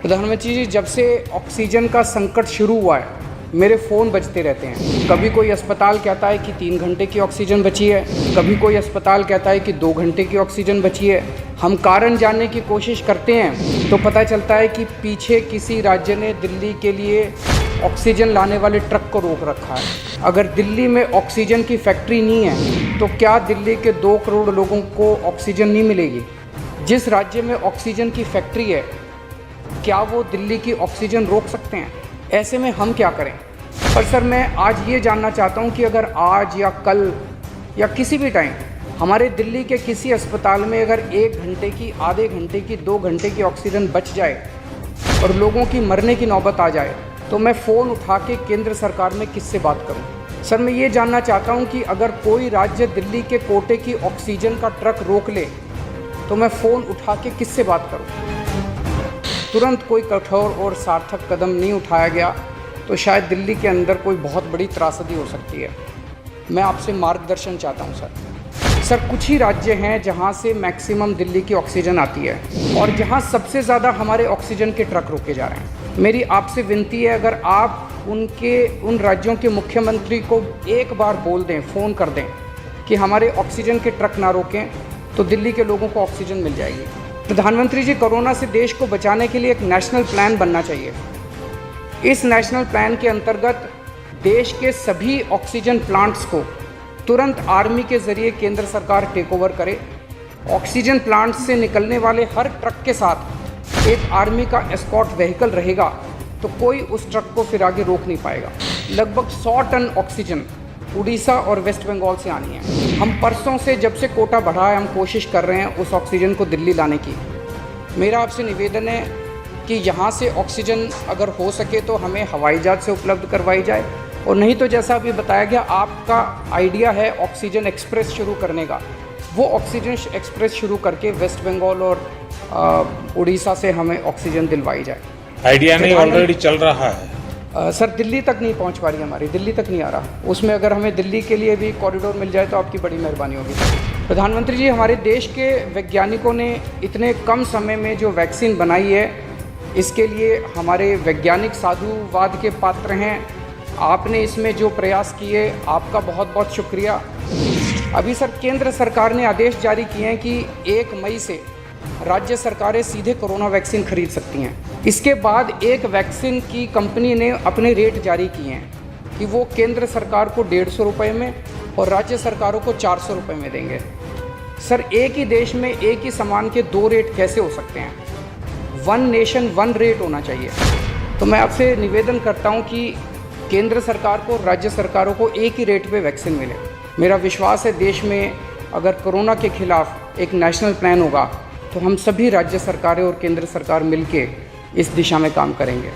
प्रधानमंत्री जी, जब से ऑक्सीजन का संकट शुरू हुआ है मेरे फ़ोन बजते रहते हैं। कभी कोई अस्पताल कहता है कि 3 घंटे की ऑक्सीजन बची है, कभी कोई अस्पताल कहता है कि 2 घंटे की ऑक्सीजन बची है। हम कारण जानने की कोशिश करते हैं तो पता चलता है कि पीछे किसी राज्य ने दिल्ली के लिए ऑक्सीजन लाने वाले ट्रक को रोक रखा है। अगर दिल्ली में ऑक्सीजन की फैक्ट्री नहीं है तो क्या दिल्ली के 2 करोड़ लोगों को ऑक्सीजन नहीं मिलेगी? जिस राज्य में ऑक्सीजन की फैक्ट्री है, क्या वो दिल्ली की ऑक्सीजन रोक सकते हैं? ऐसे में हम क्या करें? पर सर, मैं आज ये जानना चाहता हूँ कि अगर आज या कल या किसी भी टाइम हमारे दिल्ली के किसी अस्पताल में अगर 1 घंटे की, आधे घंटे की, 2 घंटे की ऑक्सीजन बच जाए और लोगों की मरने की नौबत आ जाए तो मैं फ़ोन उठा के केंद्र सरकार में किससे बात करूं? सर, मैं ये जानना चाहता हूं कि अगर कोई राज्य दिल्ली के कोटे की ऑक्सीजन का ट्रक रोक ले तो मैं फ़ोन उठा के किससे बात करूं? तुरंत कोई कठोर और सार्थक कदम नहीं उठाया गया तो शायद दिल्ली के अंदर कोई बहुत बड़ी त्रासदी हो सकती है। मैं आपसे मार्गदर्शन चाहता हूं सर, कुछ ही राज्य हैं जहां से मैक्सिमम दिल्ली की ऑक्सीजन आती है और जहां सबसे ज़्यादा हमारे ऑक्सीजन के ट्रक रोके जा रहे हैं। मेरी आपसे विनती है, अगर आप उन राज्यों के मुख्यमंत्री को एक बार बोल दें, फ़ोन कर दें कि हमारे ऑक्सीजन के ट्रक ना रोकें तो दिल्ली के लोगों को ऑक्सीजन मिल जाएगी। प्रधानमंत्री जी, कोरोना से देश को बचाने के लिए एक नेशनल प्लान बनना चाहिए। इस नेशनल प्लान के अंतर्गत देश के सभी ऑक्सीजन प्लांट्स को तुरंत आर्मी के ज़रिए केंद्र सरकार टेक ओवर करे। ऑक्सीजन प्लांट्स से निकलने वाले हर ट्रक के साथ एक आर्मी का एस्कॉर्ट व्हीकल रहेगा तो कोई उस ट्रक को फिर आगे रोक नहीं पाएगा। लगभग 100 टन ऑक्सीजन उड़ीसा और वेस्ट बंगाल से आनी है। हम परसों से, जब से कोटा बढ़ा है, हम कोशिश कर रहे हैं उस ऑक्सीजन को दिल्ली लाने की। मेरा आपसे निवेदन है कि यहाँ से ऑक्सीजन अगर हो सके तो हमें हवाई जहाज़ से उपलब्ध करवाई जाए, और नहीं तो जैसा अभी बताया गया, आपका आइडिया है ऑक्सीजन एक्सप्रेस शुरू करने का, वो ऑक्सीजन एक्सप्रेस शुरू करके वेस्ट बंगाल और उड़ीसा से हमें ऑक्सीजन दिलवाई जाए। आइडिया नहीं, ऑलरेडी चल रहा है सर। दिल्ली तक नहीं पहुंच पा रही, हमारी दिल्ली तक नहीं आ रहा। उसमें अगर हमें दिल्ली के लिए भी कॉरिडोर मिल जाए तो आपकी बड़ी मेहरबानी होगी। प्रधानमंत्री जी, हमारे देश के वैज्ञानिकों ने इतने कम समय में जो वैक्सीन बनाई है, इसके लिए हमारे वैज्ञानिक साधुवाद के पात्र हैं। आपने इसमें जो प्रयास किए, आपका बहुत बहुत शुक्रिया। अभी सर, केंद्र सरकार ने आदेश जारी किए हैं कि 1 मई से राज्य सरकारें सीधे कोरोना वैक्सीन खरीद सकती हैं। इसके बाद एक वैक्सीन की कंपनी ने अपने रेट जारी किए हैं कि वो केंद्र सरकार को 150 रुपये में और राज्य सरकारों को 400 रुपये में देंगे। सर, एक ही देश में एक ही सामान के 2 रेट कैसे हो सकते हैं? 1 नेशन 1 रेट होना चाहिए। तो मैं आपसे निवेदन करता हूं कि केंद्र सरकार को, राज्य सरकारों को एक ही रेट पे वैक्सीन मिले। मेरा विश्वास है देश में अगर कोरोना के खिलाफ एक नेशनल प्लान होगा तो हम सभी राज्य सरकारें और केंद्र सरकार मिलके इस दिशा में काम करेंगे।